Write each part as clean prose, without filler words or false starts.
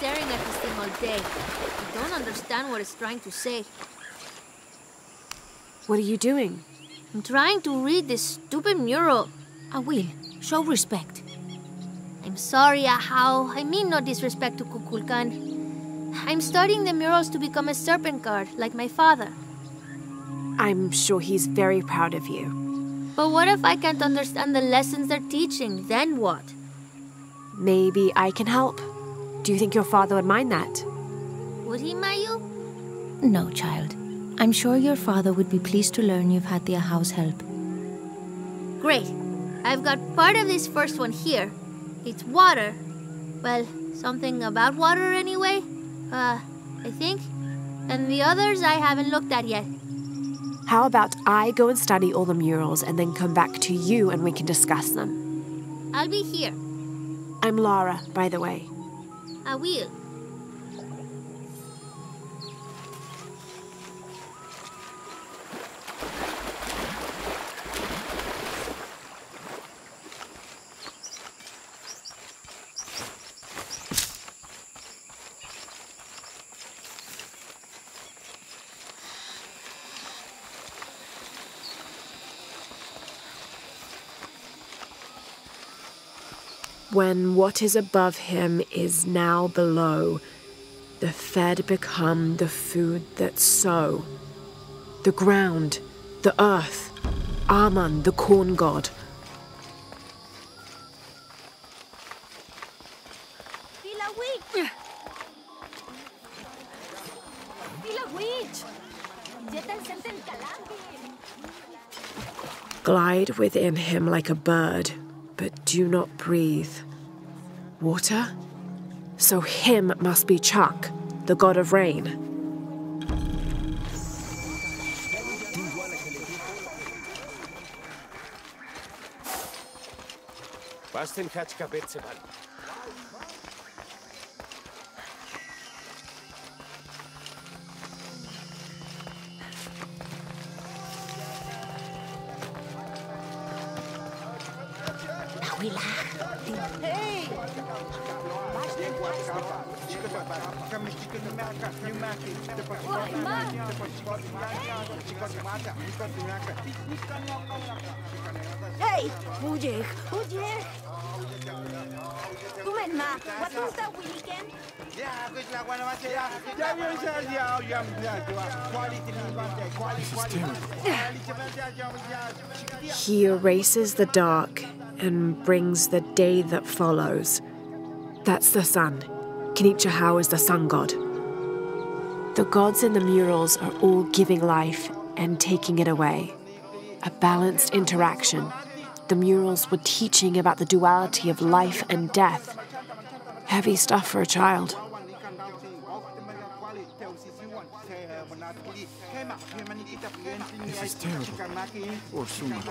staring at this thing all day. I don't understand what it's trying to say. What are you doing? I'm trying to read this stupid mural. Will, show respect. I'm sorry, Ahau. I mean no disrespect to Kukulkan. I'm studying the murals to become a serpent guard, like my father. I'm sure he's very proud of you. But what if I can't understand the lessons they're teaching? Then what? Maybe I can help. Do you think your father would mind that? Would he, Mayu? No, child. I'm sure your father would be pleased to learn you've had the Ahau's help. Great. I've got part of this first one here. It's water. Well, something about water anyway. I think. And the others I haven't looked at yet. How about I go and study all the murals and then come back to you and we can discuss them? I'll be here. I'm Lara, by the way. I will. When what is above him is now below, the fed become the food that sow. The ground, the earth, Amun, the corn god. Glide within him like a bird, but do not breathe. Water? So him must be Chak, the god of rain. Hey, Ujek. Tumenma, what was that weekend? He erases the dark and brings the day that follows. That's the sun. Kinichahau is the sun god. The gods in the murals are all giving life and taking it away. A balanced interaction. The murals were teaching about the duality of life and death. Heavy stuff for a child. This is terrible. Poor Sumak.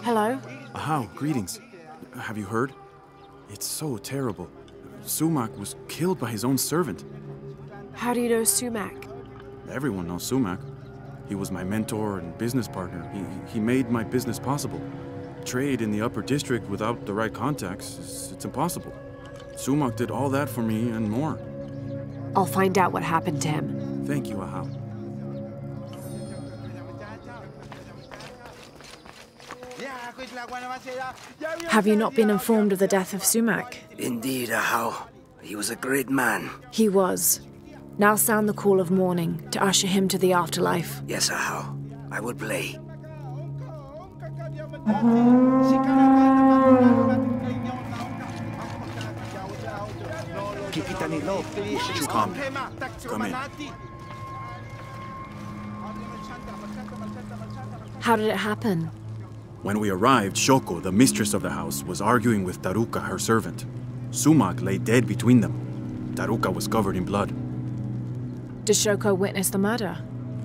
Hello? Ahau, greetings. Have you heard? It's so terrible. Sumak was killed by his own servant. How do you know Sumak? Everyone knows Sumak. He was my mentor and business partner. He made my business possible. Trade in the upper district without the right contacts, it's impossible. Sumak did all that for me and more. I'll find out what happened to him. Thank you, Ahau. Have you not been informed of the death of Sumak? Indeed, Ahau. He was a great man. He was. Now sound the call of mourning to usher him to the afterlife. Yes, Ahau. I will play. Come. Come in. How did it happen? When we arrived, Shoko, the mistress of the house, was arguing with Taruka, her servant. Sumak lay dead between them. Taruka was covered in blood. Did Shoko witness the murder?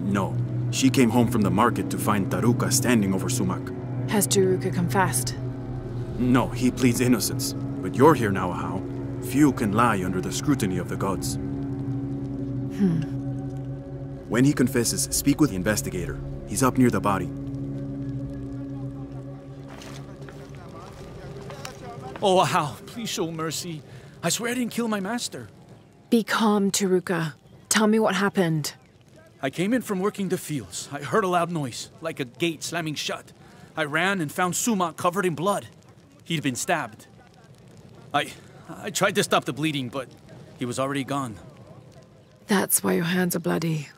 No. She came home from the market to find Taruka standing over Sumak. Has Taruka confessed? No, he pleads innocence. But you're here now, Ahau. Few can lie under the scrutiny of the gods. When he confesses, speak with the investigator. He's up near the body. Oh, Ahau, please show mercy. I swear I didn't kill my master. Be calm, Taruka. Tell me what happened. I came in from working the fields. I heard a loud noise, like a gate slamming shut. I ran and found Sumak covered in blood. He'd been stabbed. I tried to stop the bleeding, but he was already gone. That's why your hands are bloody.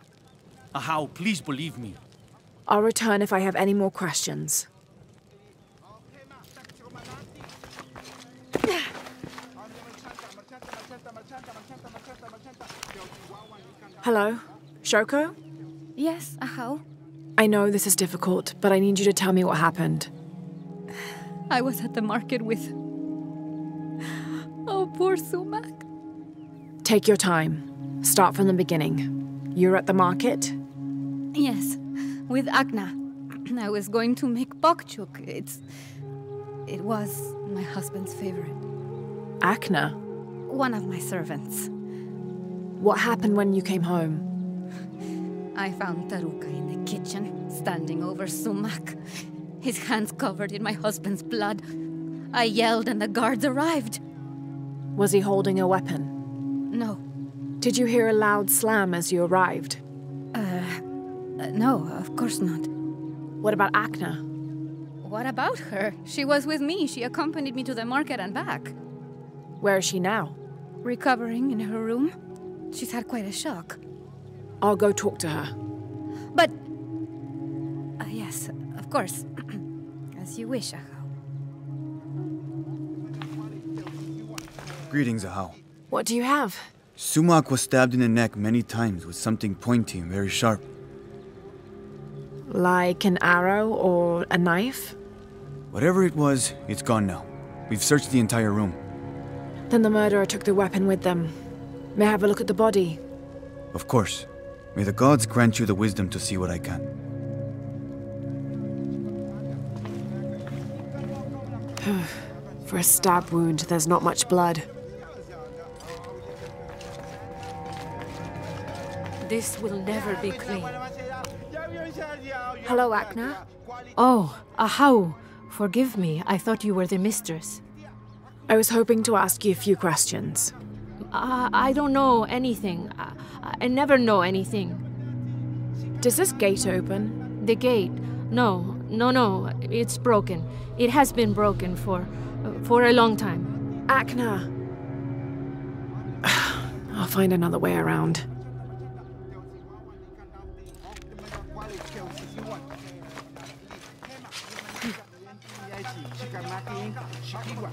Ahau, please believe me. I'll return if I have any more questions. Hello? Shoko? Yes, Ahau. I know this is difficult, but I need you to tell me what happened. I was at the market with... Oh, poor Sumak. Take your time. Start from the beginning. You're at the market? Yes, with Agna. I was going to make bokchuk. It was my husband's favorite. Agna? One of my servants. What happened when you came home? I found Taruka in the kitchen, standing over Sumak. His hands covered in my husband's blood. I yelled and the guards arrived. Was he holding a weapon? No. Did you hear a loud slam as you arrived? No, of course not. What about Agna? What about her? She was with me. She accompanied me to the market and back. Where is she now? Recovering in her room. She's had quite a shock. I'll go talk to her. But... yes, of course. As you wish, Ahau. Greetings, Ahau. What do you have? Sumak was stabbed in the neck many times with something pointy and very sharp. Like an arrow or a knife? Whatever it was, it's gone now. We've searched the entire room. Then the murderer took the weapon with them. May I have a look at the body? Of course. May the gods grant you the wisdom to see what I can. For a stab wound, there's not much blood. This will never be clean. Hello, Agna. Oh, Ahau. Forgive me, I thought you were the mistress. I was hoping to ask you a few questions. I don't know anything. I never know anything. Does this gate open? The gate? No. It's broken. It has been broken for a long time. Agna! I'll find another way around.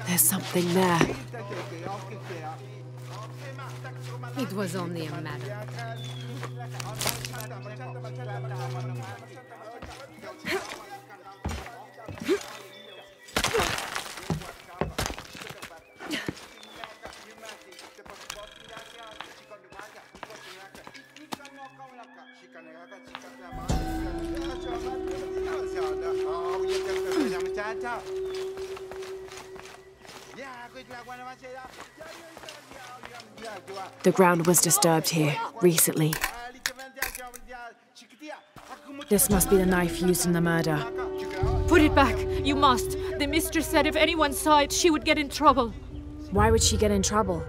There's something there. It was only a matter. The ground was disturbed here recently. This must be the knife used in the murder. Put it back. You must. The mistress said if anyone saw it, she would get in trouble. Why would she get in trouble?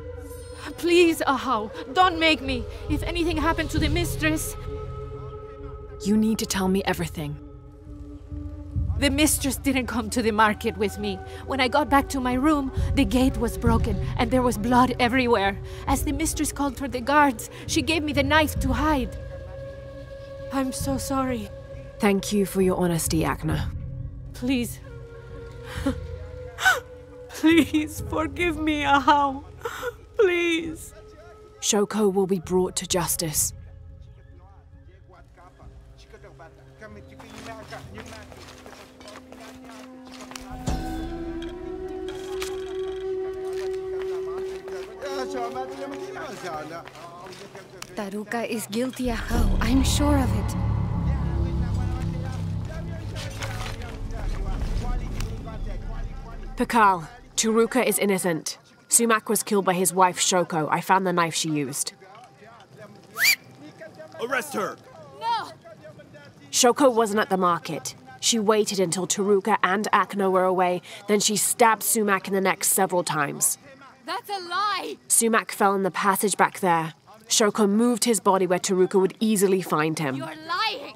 Please, Ahau, don't make me. If anything happened to the mistress... You need to tell me everything. The mistress didn't come to the market with me. When I got back to my room, the gate was broken and there was blood everywhere. As the mistress called for the guards, she gave me the knife to hide. I'm so sorry. Thank you for your honesty, Agna. Please. Please forgive me, Ahau. Please. Shoko will be brought to justice. Taruka is guilty, Ahau. I'm sure of it. Pakal, Taruka is innocent. Sumak was killed by his wife, Shoko. I found the knife she used. Arrest her! No! Shoko wasn't at the market. She waited until Taruka and Agna were away, then she stabbed Sumak in the neck several times. That's a lie! Sumac fell in the passage back there. Shoko moved his body where Taruka would easily find him. You're lying!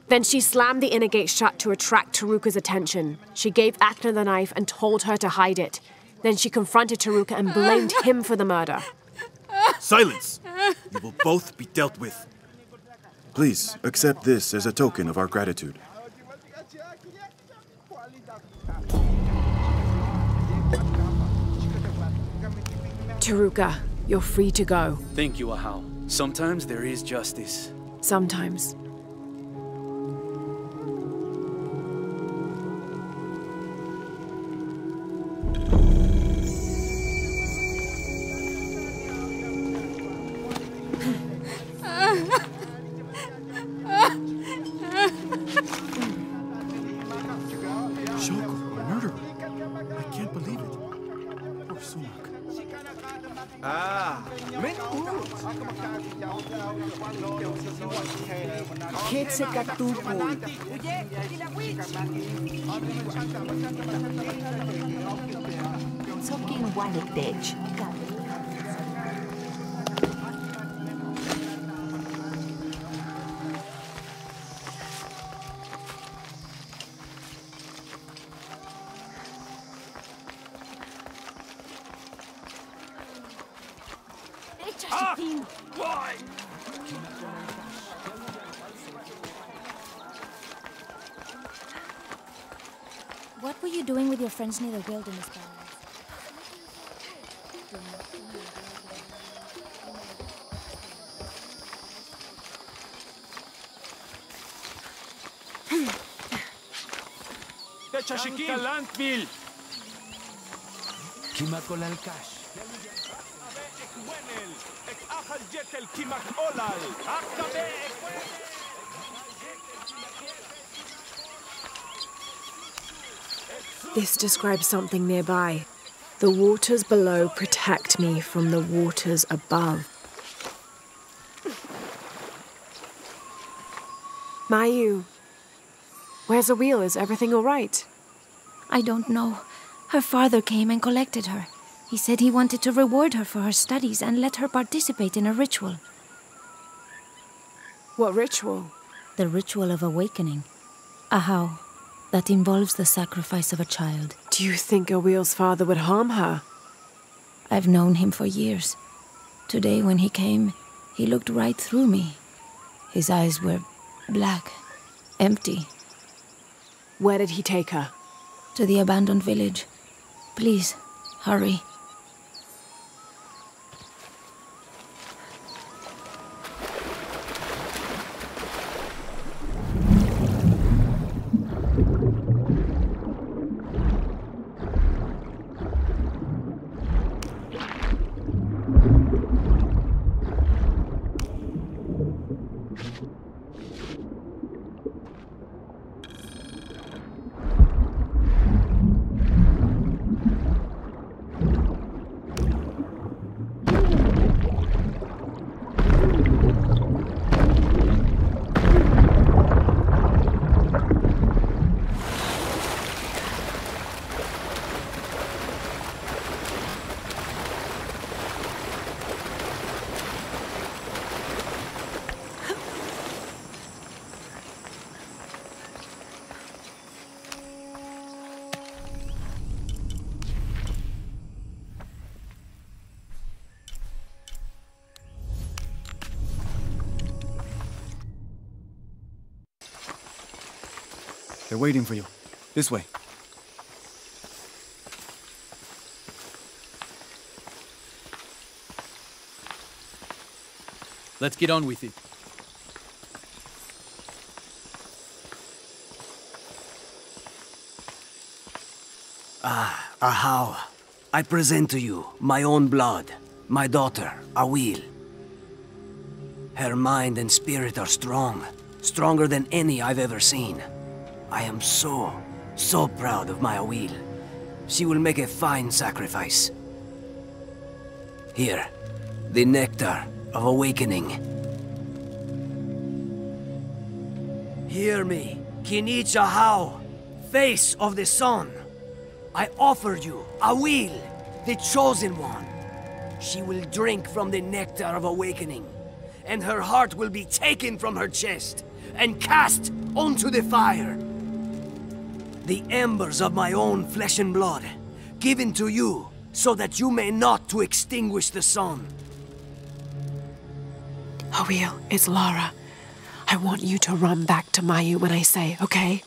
Then she slammed the inner gate shut to attract Taruka's attention. She gave Akna the knife and told her to hide it. Then she confronted Taruka and blamed him for the murder. Silence! You will both be dealt with. Please, accept this as a token of our gratitude. Taruka, you're free to go. Thank you, Ahau. Sometimes there is justice. Sometimes. Shoko, a murderer. I can't believe it. Poor Sumac. Talking wallet bitch. Why? What were you doing with your friends near the wilderness barrels? This describes something nearby. The waters below protect me from the waters above. Mayu, where's the wheel? Is everything all right? I don't know. Her father came and collected her. He said he wanted to reward her for her studies and let her participate in a ritual. What ritual? The ritual of awakening. Ahau. That involves the sacrifice of a child. Do you think Awil's father would harm her? I've known him for years. Today when he came, he looked right through me. His eyes were black, empty. Where did he take her? To the abandoned village. Please, hurry. They're waiting for you. This way. Let's get on with it. Ahau, I present to you my own blood, my daughter, Awil. Her mind and spirit are strong, stronger than any I've ever seen. I am so proud of my Awil. She will make a fine sacrifice. Here, the nectar of awakening. Hear me, Kinich Ahau, face of the sun. I offer you Awil, the chosen one. She will drink from the nectar of awakening, and her heart will be taken from her chest and cast onto the fire. The embers of my own flesh and blood, given to you so that you may not to extinguish the sun. Awil, it's Lara. I want you to run back to Mayu when I say, okay?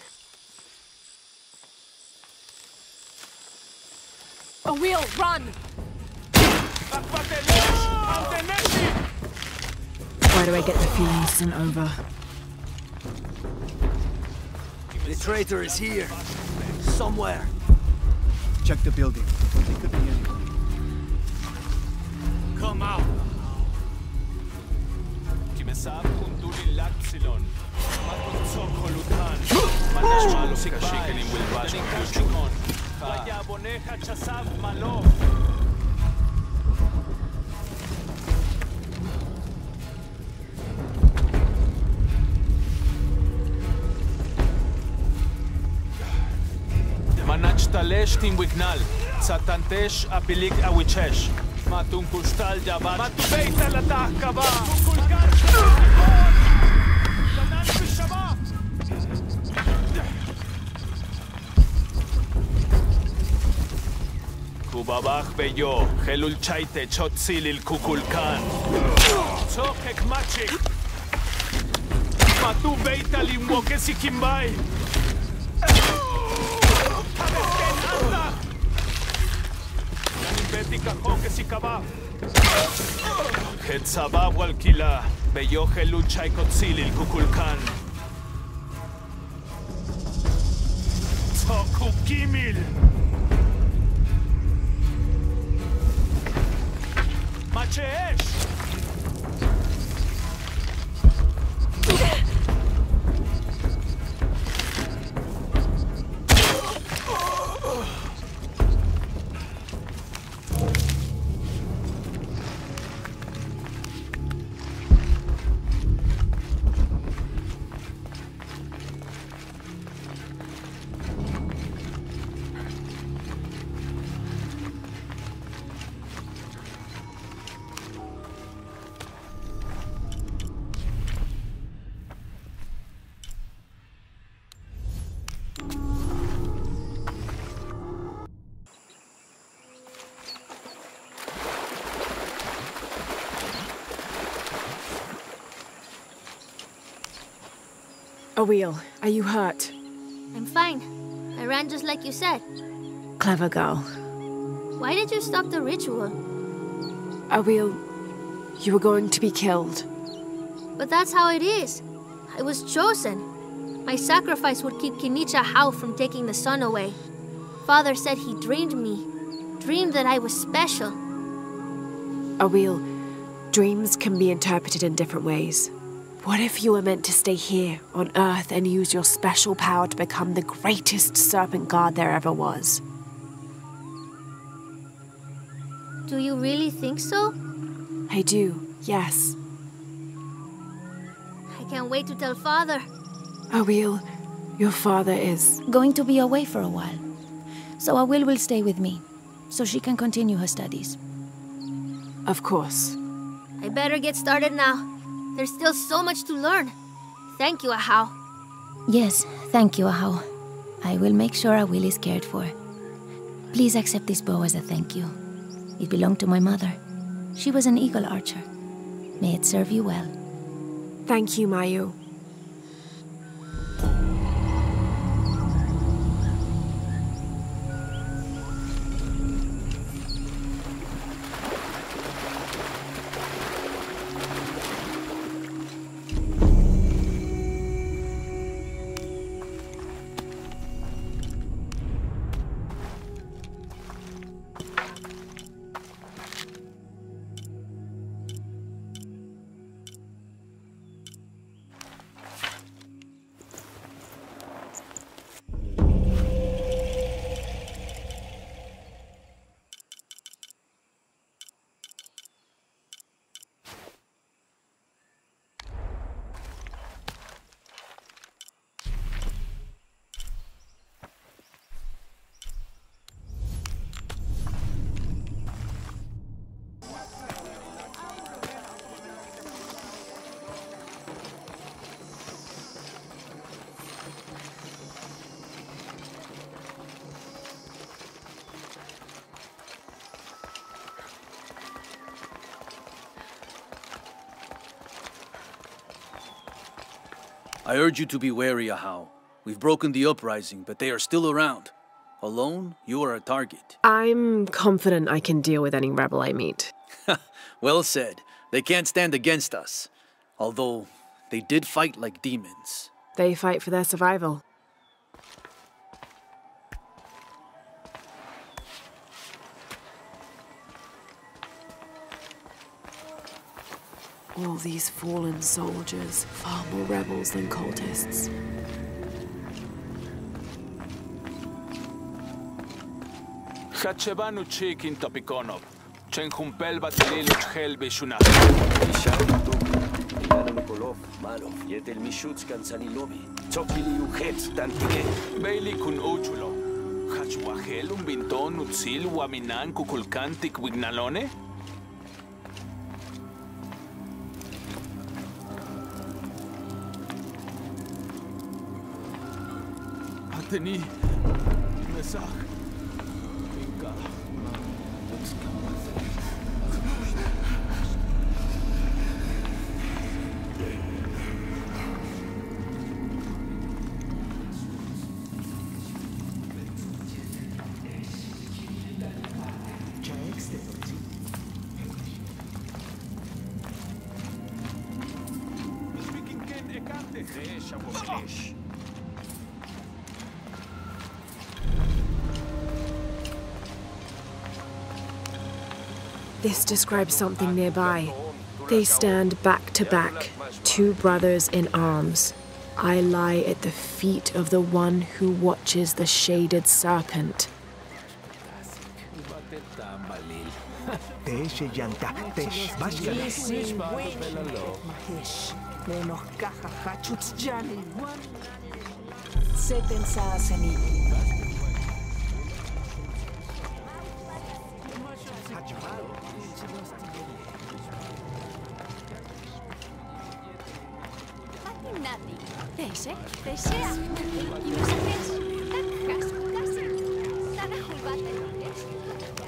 Awil, run! Why do I get the feeling this isn't over? The traitor is here. Somewhere. Check the building. It could be anyone. Come out. Manach talesh tim wignal, satantesh apilik awichesh. Matun kustal jabat. Matubeita la takaba. Kubabach beyo, helul chaite chotzilil kukulkan. Tzokek machik. Matubeita limwoke sikimbai. Hetzabab walkila, beyoje lucha y kotzilil kukulkan. Tokukimil. Macheesh. Awil, are you hurt? I'm fine. I ran just like you said. Clever girl. Why did you stop the ritual? Awil, you were going to be killed. But that's how it is. I was chosen. My sacrifice would keep Kinicha Hao from taking the sun away. Father said he dreamed me. Dreamed that I was special. Awil, dreams can be interpreted in different ways. What if you were meant to stay here, on Earth, and use your special power to become the greatest serpent guard there ever was? Do you really think so? I do, yes. I can't wait to tell Father. Awil, your father is... going to be away for a while. So Awil will stay with me, so she can continue her studies. Of course. I better get started now. There's still so much to learn. Thank you, Ahau. Yes, thank you, Ahau. I will make sure Awil is cared for. Please accept this bow as a thank you. It belonged to my mother. She was an eagle archer. May it serve you well. Thank you, Mayu. I urge you to be wary, Ahau. We've broken the uprising, but they are still around. Alone, you are a target. I'm confident I can deal with any rebel I meet. Well said. They can't stand against us. Although, they did fight like demons. They fight for their survival. All these fallen soldiers, far more rebels than cultists. Hachebanu chikin topikonov. Chenjumpel batelil chel bishuna. Nikolov, Malov, Yetel Mishutskan Sanilobi. Tsokili Uhetz Tantige. Bailey kun uchulo. Hachwahel un binton utsil waminan kukulkantik wignalone? Ateni. Mesach. This describes something nearby. They stand back to back, two brothers in arms. I lie at the feet of the one who watches the shaded serpent.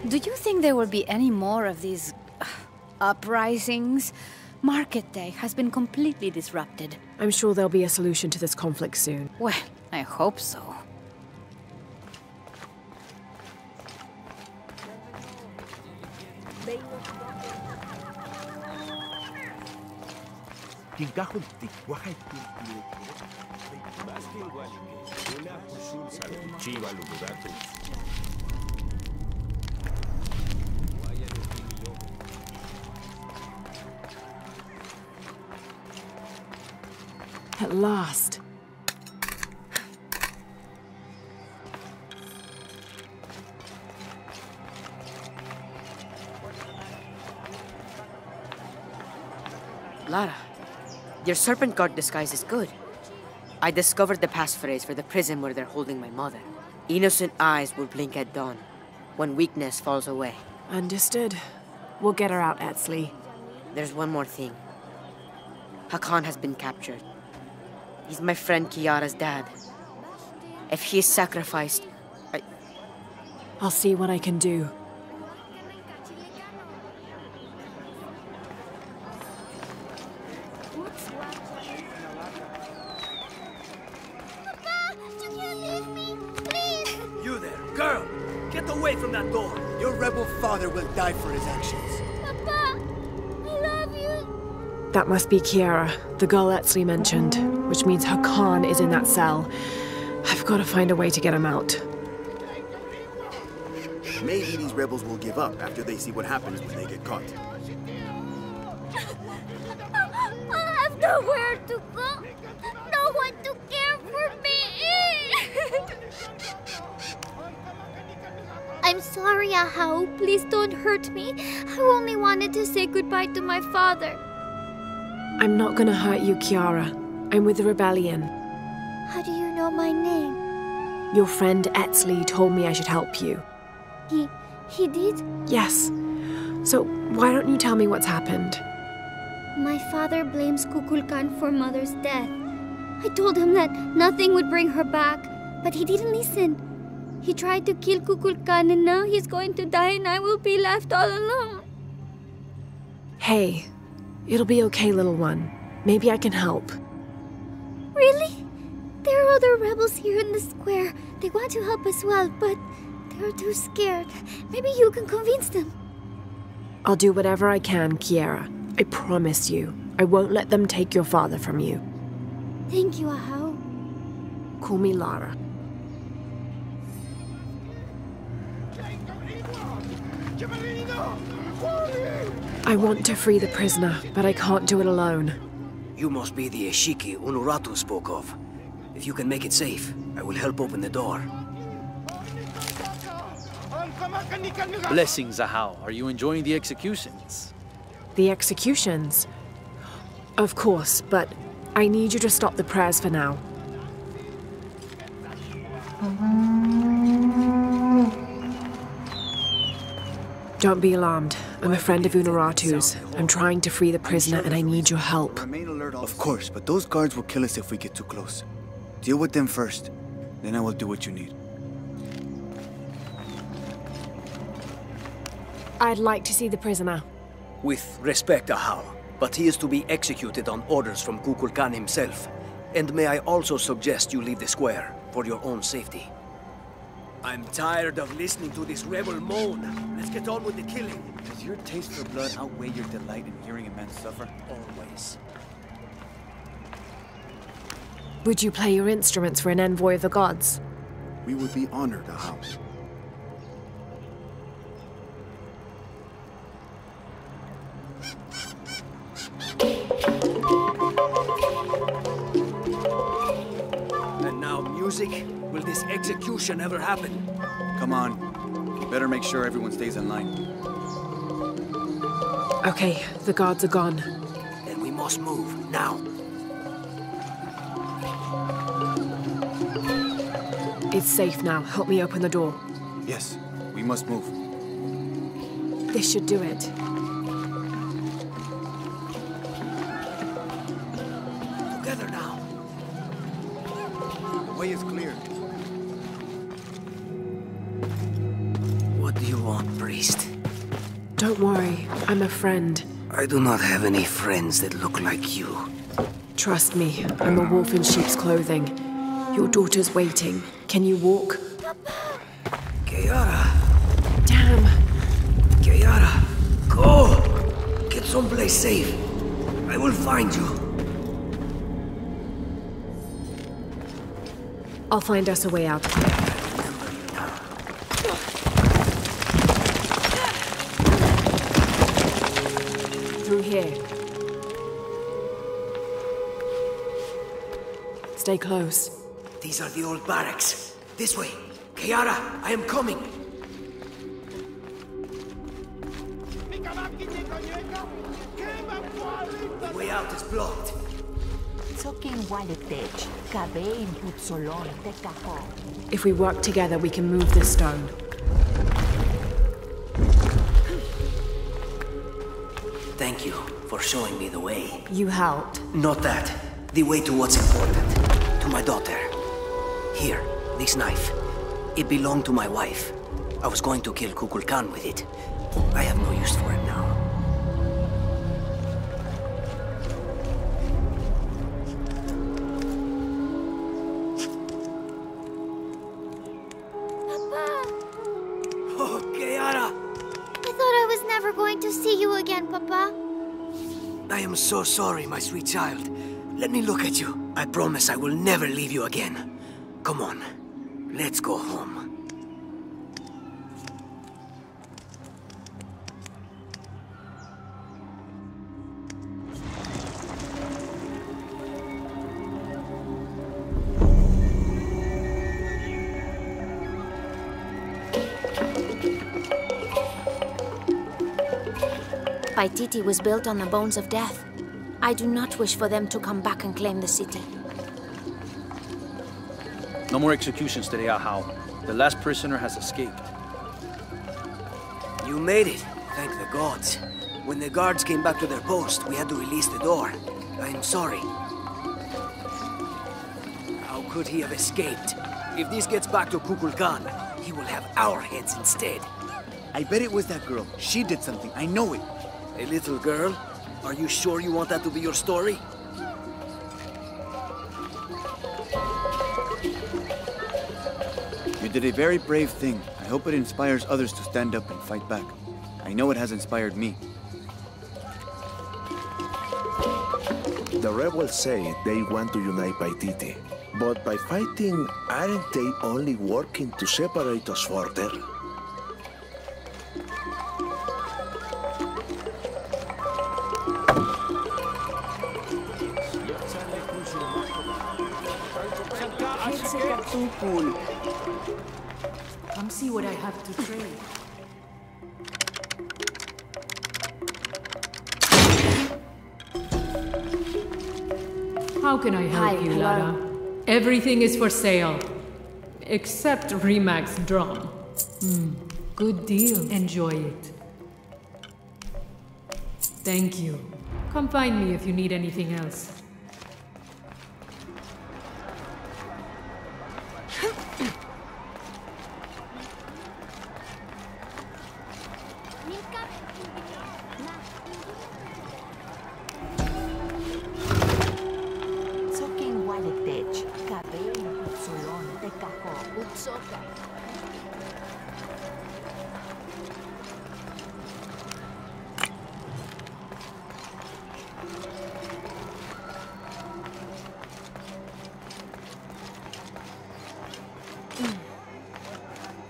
Do you think there will be any more of these uprisings? Market Day has been completely disrupted. I'm sure there'll be a solution to this conflict soon. Well, I hope so. At last. Lara, your serpent guard disguise is good. I discovered the passphrase for the prison where they're holding my mother. Innocent eyes will blink at dawn, when weakness falls away. Understood. We'll get her out, Etzli. There's one more thing. Hakan has been captured. He's my friend Kiara's dad. If he is sacrificed, I'll see what I can do. Papa, you can't leave me, please. You there, girl! Get away from that door! Your rebel father will die for his actions. Papa, I love you. That must be Kiara, the girl Etzli mentioned, which means Hakan is in that cell. I've got to find a way to get him out. Maybe these rebels will give up after they see what happens when they get caught. I'll have nowhere to go. No one to care for me. I'm sorry, Ahau. Please don't hurt me. I only wanted to say goodbye to my father. I'm not gonna hurt you, Kiara. I'm with the rebellion. How do you know my name? Your friend Etzli told me I should help you. He did? Yes. So why don't you tell me what's happened? My father blames Kukulkan for Mother's death. I told him that nothing would bring her back, but he didn't listen. He tried to kill Kukulkan and now he's going to die and I will be left all alone. Hey, it'll be okay, little one. Maybe I can help. Really? There are other rebels here in the square. They want to help as well, but they're too scared. Maybe you can convince them. I'll do whatever I can, Kiera. I promise you. I won't let them take your father from you. Thank you, Ahau. Call me Lara. I want to free the prisoner, but I can't do it alone. You must be the Eshiki Unuratu spoke of. If you can make it safe, I will help open the door. Blessings, Ahau. Are you enjoying the executions? The executions? Of course, but I need you to stop the prayers for now. Don't be alarmed. I'm a friend of Unuratu's. I'm trying to free the prisoner and I need your help. Of course, but those guards will kill us if we get too close. Deal with them first, then I will do what you need. I'd like to see the prisoner. With respect, Ahau, but he is to be executed on orders from Kukulkan himself. And may I also suggest you leave the square, for your own safety. I'm tired of listening to this rebel moan. Let's get on with the killing. Does your taste for blood outweigh your delight in hearing a man suffer? Always. Would you play your instruments for an envoy of the gods? We would be honored, Ahau. And now music? Will this execution ever happen? Come on. You better make sure everyone stays in line. Okay, the guards are gone. Then we must move, now. It's safe now. Help me open the door. Yes, we must move. This should do it. Together now. The way is clear. What do you want, priest? Don't worry, I'm a friend. I do not have any friends that look like you. Trust me, I'm a wolf in sheep's clothing. Your daughter's waiting. Can you walk? Kiara! Damn! Kiara! Go! Get someplace safe. I will find you. I'll find us a way out of here. Through here. Stay close. These are the old barracks. This way. Kiara, I am coming. The way out is blocked. If we work together, we can move this stone. Thank you for showing me the way. You helped. Not that. The way to what's important. To my daughter. Here, this knife. It belonged to my wife. I was going to kill Kukulkan with it. I have no use for it now. Papa! Oh, Kiara! I thought I was never going to see you again, Papa. I am so sorry, my sweet child. Let me look at you. I promise I will never leave you again. Come on, let's go home. Paititi was built on the bones of death. I do not wish for them to come back and claim the city. No more executions today, Ahau. The last prisoner has escaped. You made it, thank the gods. When the guards came back to their post, we had to release the door. I'm sorry. How could he have escaped? If this gets back to Kukulkan, he will have our heads instead. I bet it was that girl. She did something. I know it. A little girl? Are you sure you want that to be your story? did a very brave thing. I hope it inspires others to stand up and fight back. I know it has inspired me. The rebels say they want to unite Paititi. But by fighting, aren't they only working to separate us further? Come see what I have to trade. How can I help you, Lara? Everything is for sale. Except Remax drum. Good deal. Enjoy it. Thank you. Come find me if you need anything else.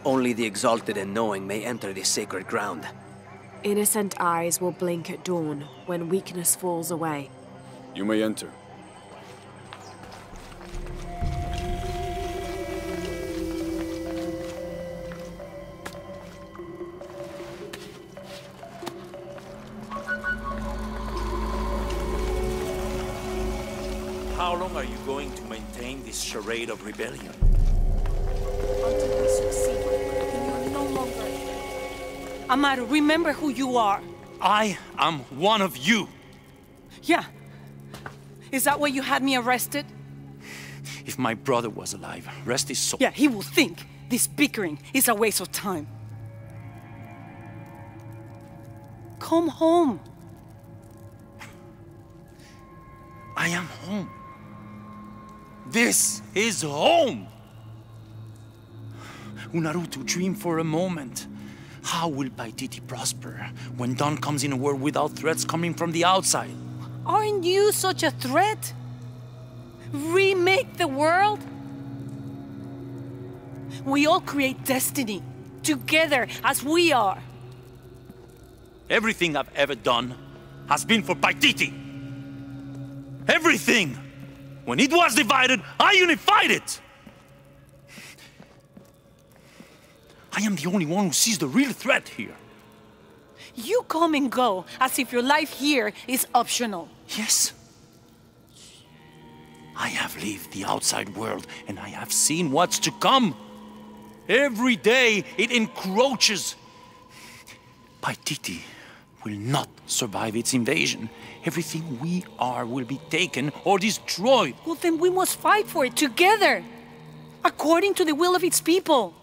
Only the exalted and knowing may enter this sacred ground. Innocent eyes will blink at dawn when weakness falls away. You may enter. How long are you going to maintain this charade of rebellion? Until we succeed, and you're no longer. Amaru, remember who you are. I am one of you. Yeah. Is that why you had me arrested? If my brother was alive, rest his soul. Yeah, he will think this bickering is a waste of time. Come home. I am home. This is home. Unaruto, dream for a moment. How will Paititi prosper when dawn comes in a world without threats coming from the outside? Aren't you such a threat? Remake the world? We all create destiny, together as we are. Everything I've ever done has been for Paititi. Everything! When it was divided, I unified it! I am the only one who sees the real threat here. You come and go as if your life here is optional. Yes. I have lived the outside world and I have seen what's to come. Every day it encroaches. Paititi will not survive its invasion. Everything we are will be taken or destroyed. Well, then we must fight for it together, according to the will of its people.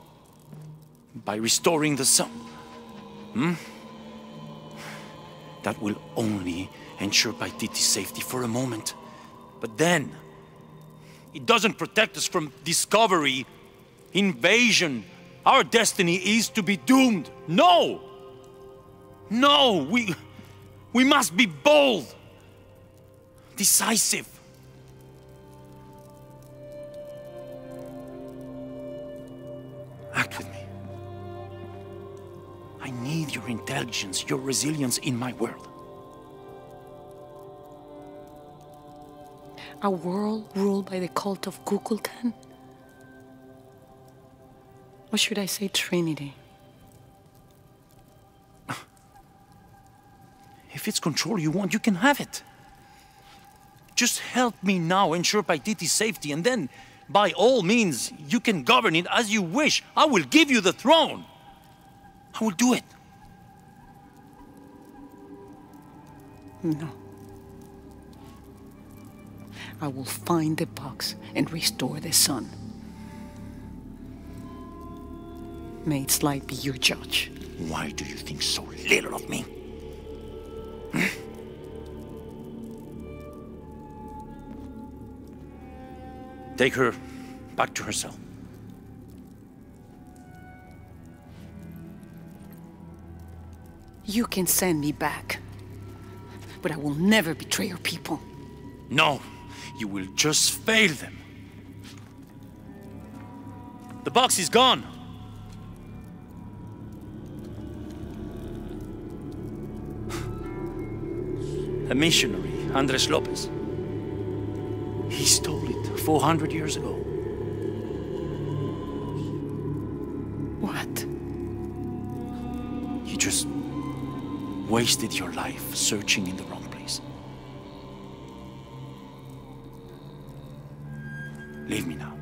By restoring the sun. That will only ensure Paititi's safety for a moment. But then, it doesn't protect us from discovery, invasion. Our destiny is to be doomed. No! No! We must be bold, decisive. Act with me. I need your intelligence, your resilience in my world. A world ruled by the cult of Kukulkan? Or should I say Trinity? If it's control you want, you can have it. Just help me now ensure Paititi's safety, and then, by all means, you can govern it as you wish. I will give you the throne. I will do it. No. I will find the box and restore the sun. May its light be your judge. Why do you think so little of me? Take her back to her cell. You can send me back, but I will never betray your people. No, you will just fail them. The box is gone. A missionary, Andres Lopez. He stole it 400 years ago. What? You just wasted your life searching in the wrong place. Leave me now.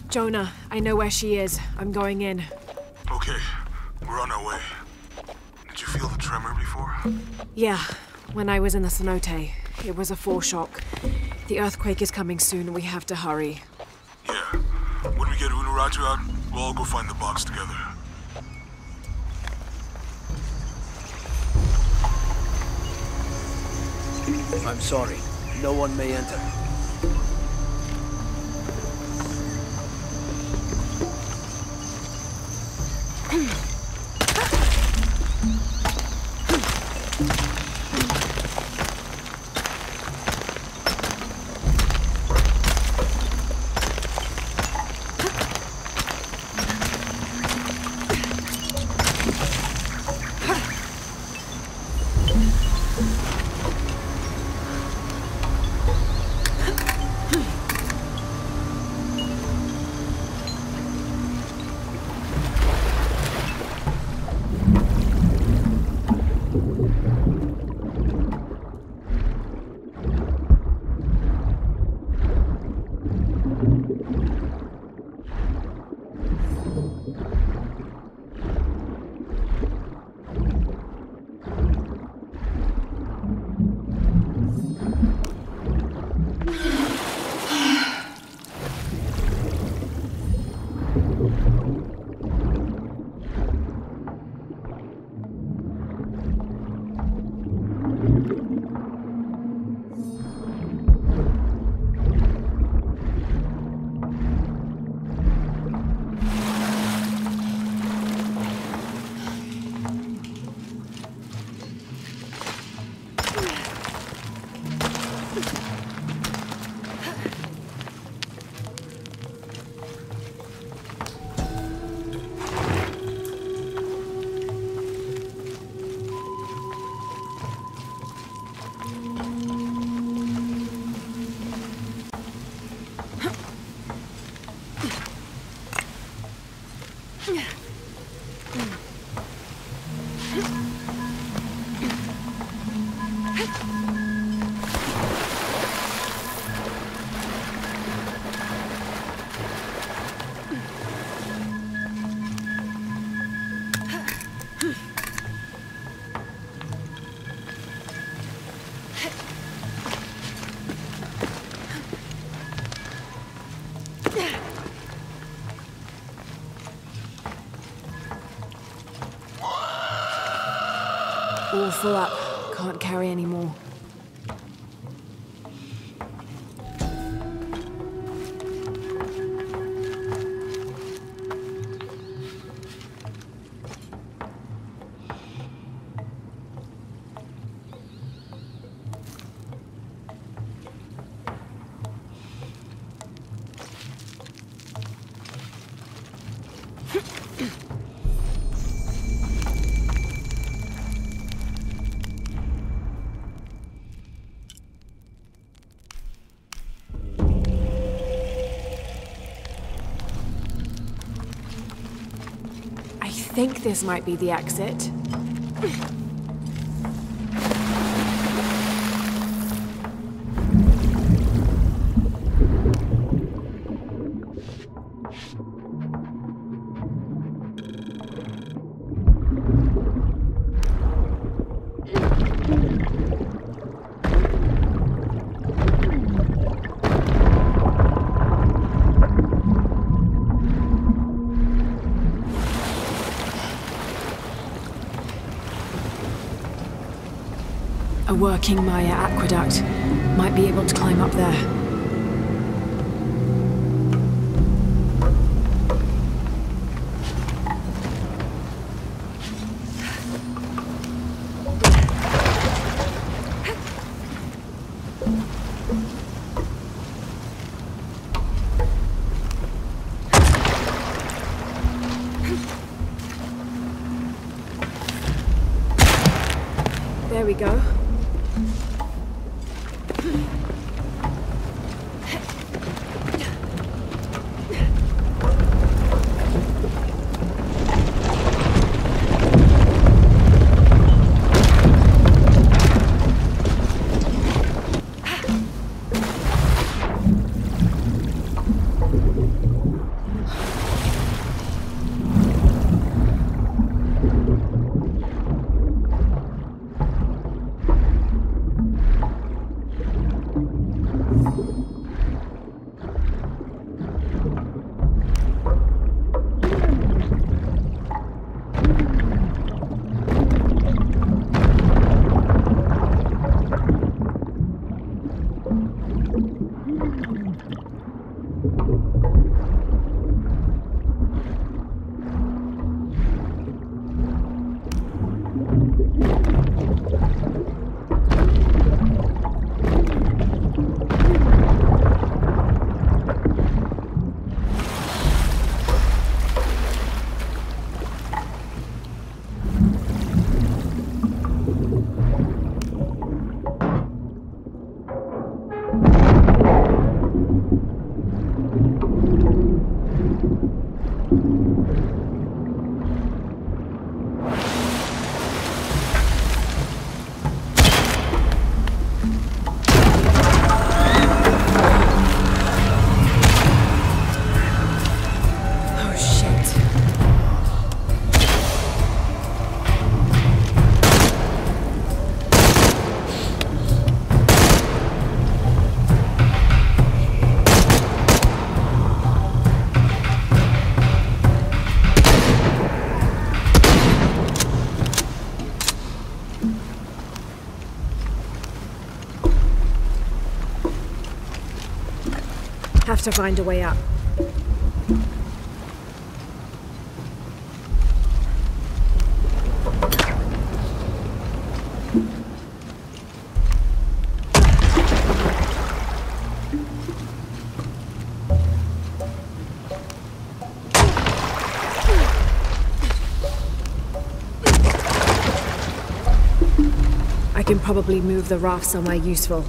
Jonah, I know where she is. I'm going in. Okay, we're on our way. Did you feel the tremor before? Yeah, when I was in the cenote. It was a foreshock. The earthquake is coming soon. We have to hurry. Yeah. When we get Unuratu out, we'll all go find the box together. I'm sorry. No one may enter. All full up. Can't carry any more. I think this might be the exit. A working Maya aqueduct. Might be able to climb up there. There we go. Have to find a way up. I can probably move the raft somewhere useful.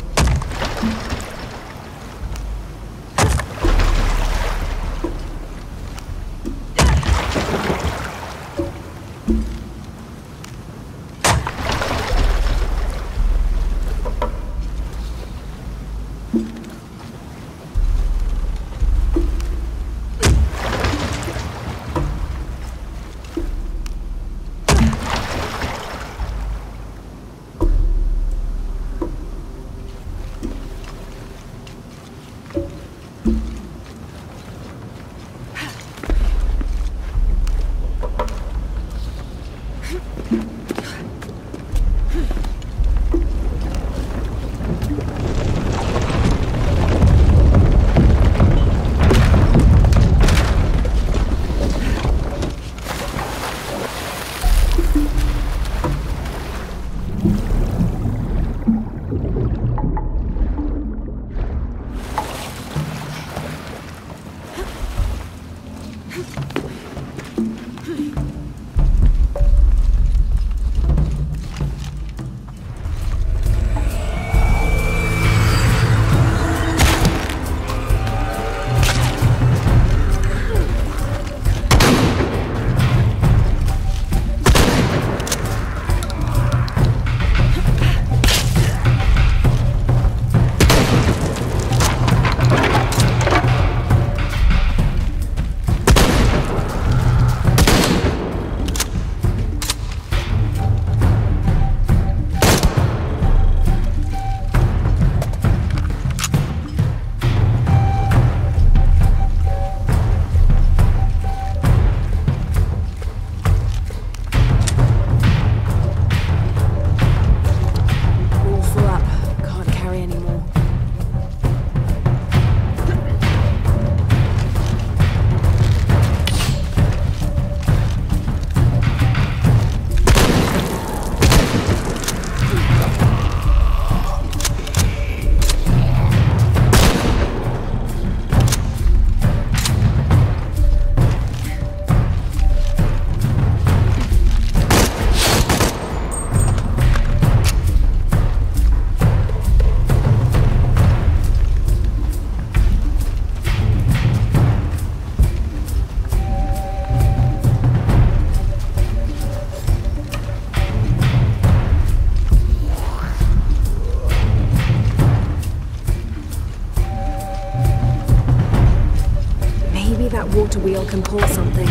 that water wheel can pull something.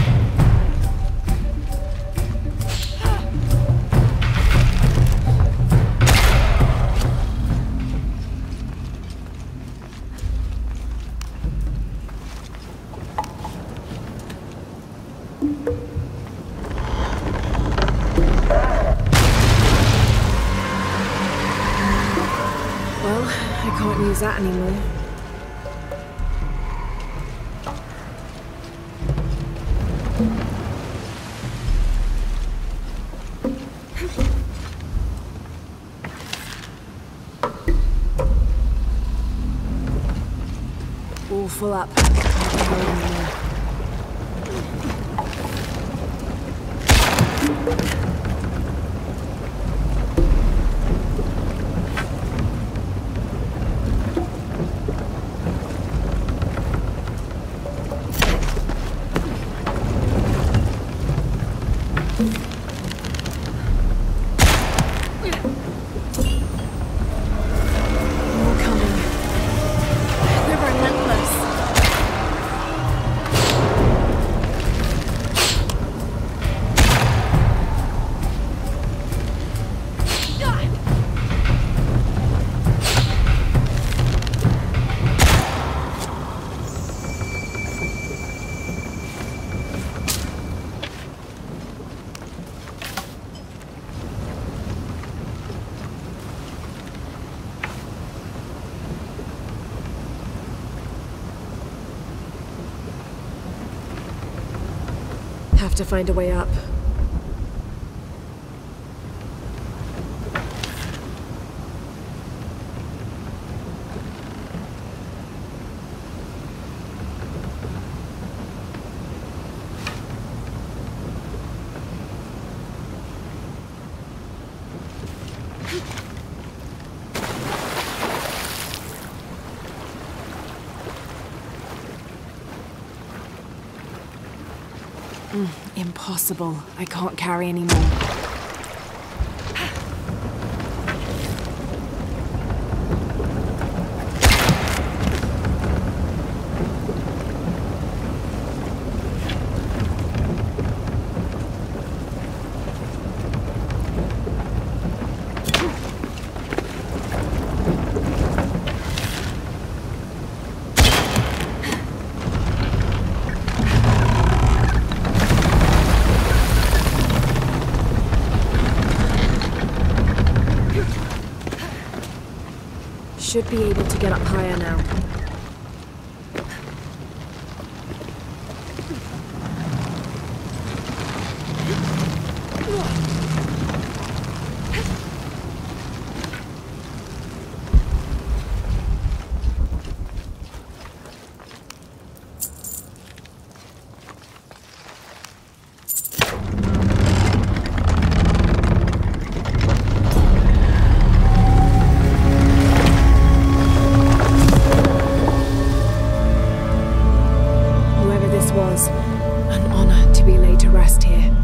Well, I can't use that anymore. All full up. Can't go anymore. Have to find a way up. Impossible. I can't carry anymore. Should be able to get up higher now. An honor to be laid to rest here.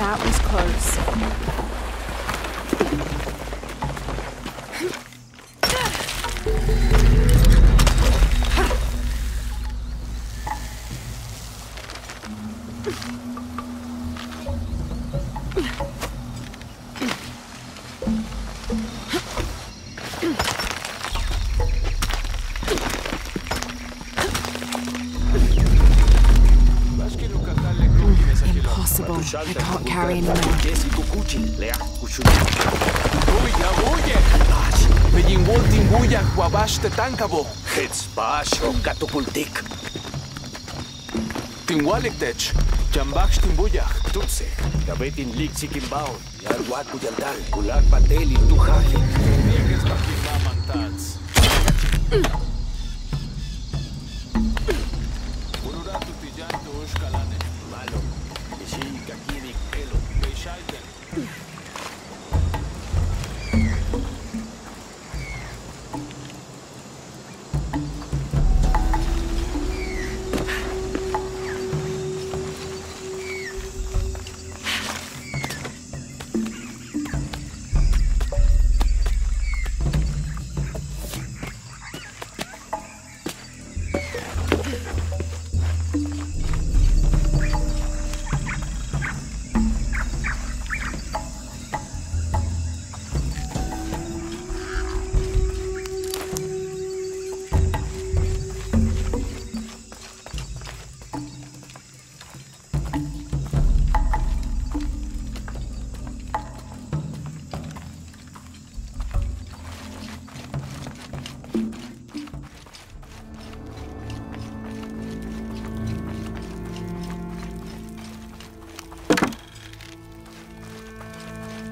That was close. Impossible. I can't carry anymore. Tinwaliktech, Jambak Timbuyah, Tutse, Gabetin Lik Sikimbao, Yalwak Kuyantal, Kulak Pateli, Tuhaji, Negas Bakimamantats. Ururatu Tijanto Ushkalane, Malo, Ishi Kakiri Pelo, Beishaiten.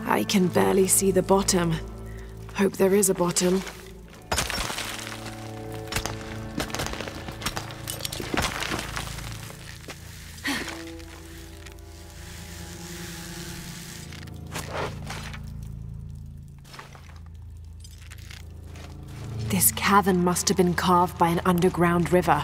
I can barely see the bottom. Hope there is a bottom. This cavern must have been carved by an underground river.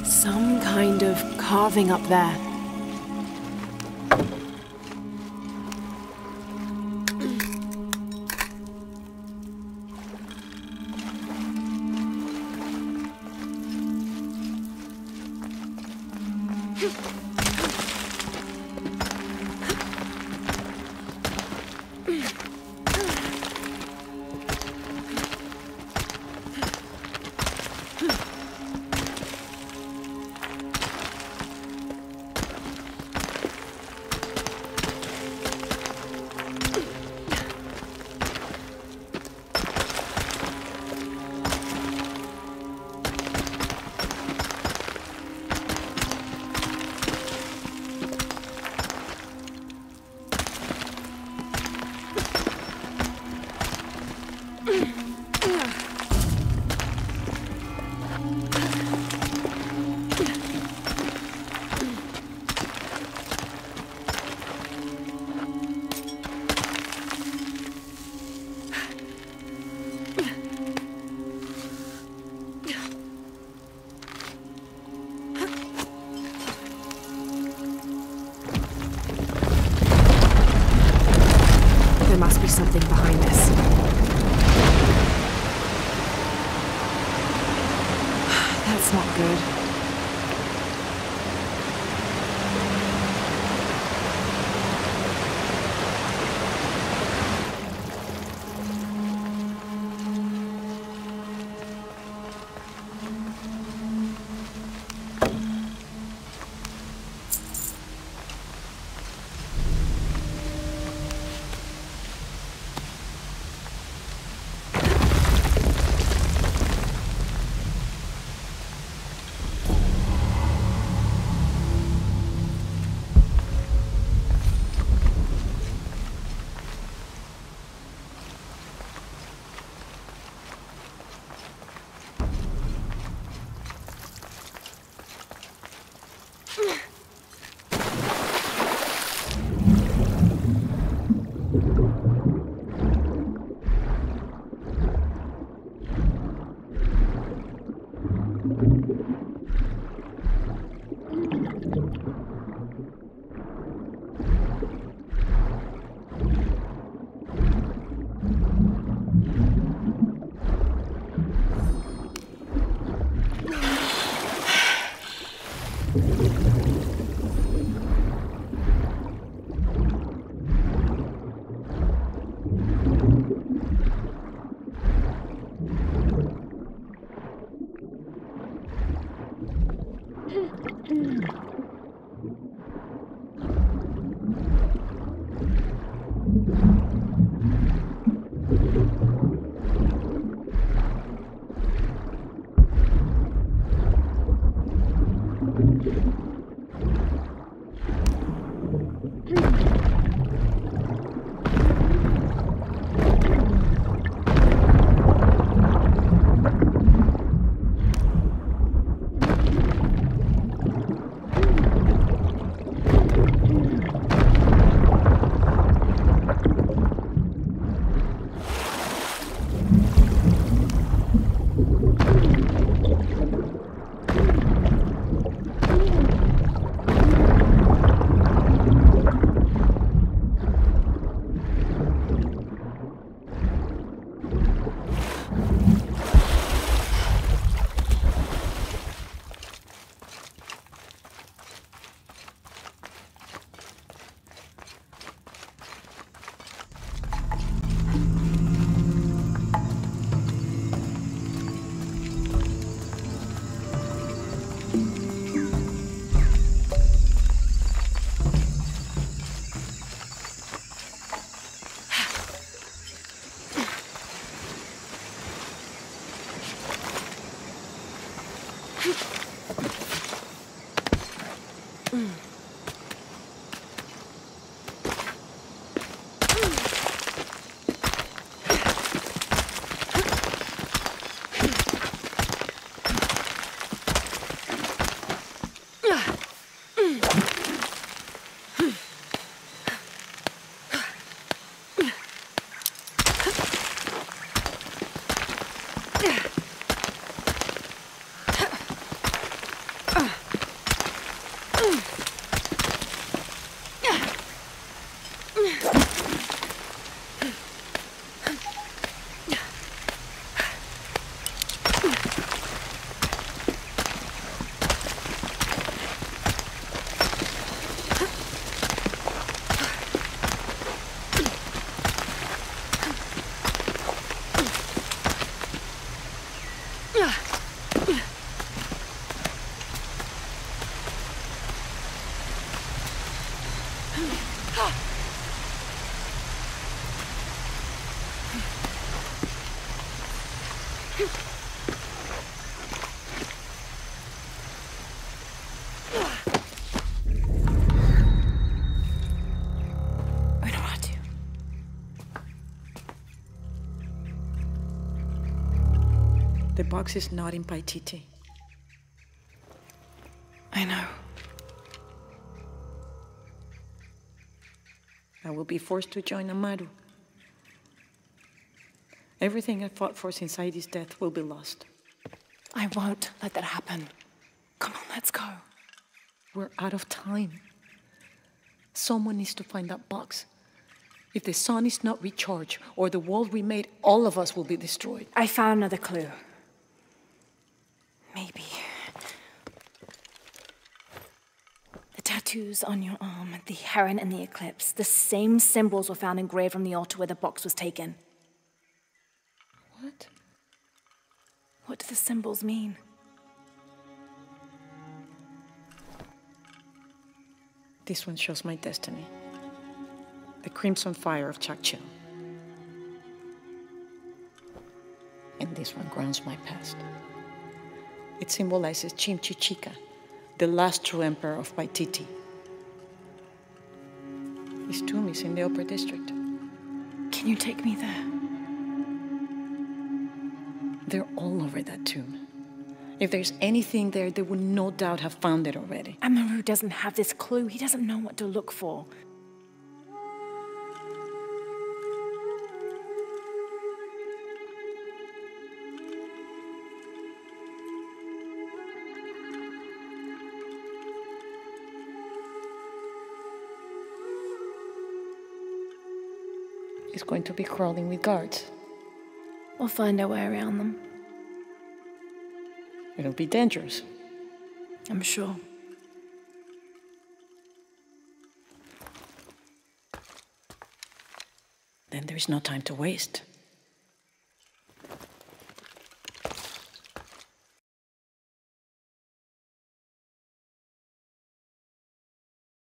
Some kind of carving up there. There must be something behind this. That's not good. The box is not in Paititi. I know. I will be forced to join Amaru. Everything I fought for since Aidi's death will be lost. I won't let that happen. Come on, let's go. We're out of time. Someone needs to find that box. If the sun is not recharged, or the world we made, all of us will be destroyed. I found another clue. Maybe. The tattoos on your arm, the heron and the eclipse, the same symbols were found engraved on the altar where the box was taken. What? What do the symbols mean? This one shows my destiny. The crimson fire of Chakchil. And this one grounds my past. It symbolizes Chimchichica, the last true emperor of Paititi. His tomb is in the upper district. Can you take me there? They're all over that tomb. If there's anything there, they would no doubt have found it already. Amaru doesn't have this clue. He doesn't know what to look for. is going to be crawling with guards. We'll find our way around them. It'll be dangerous. I'm sure. Then there is no time to waste.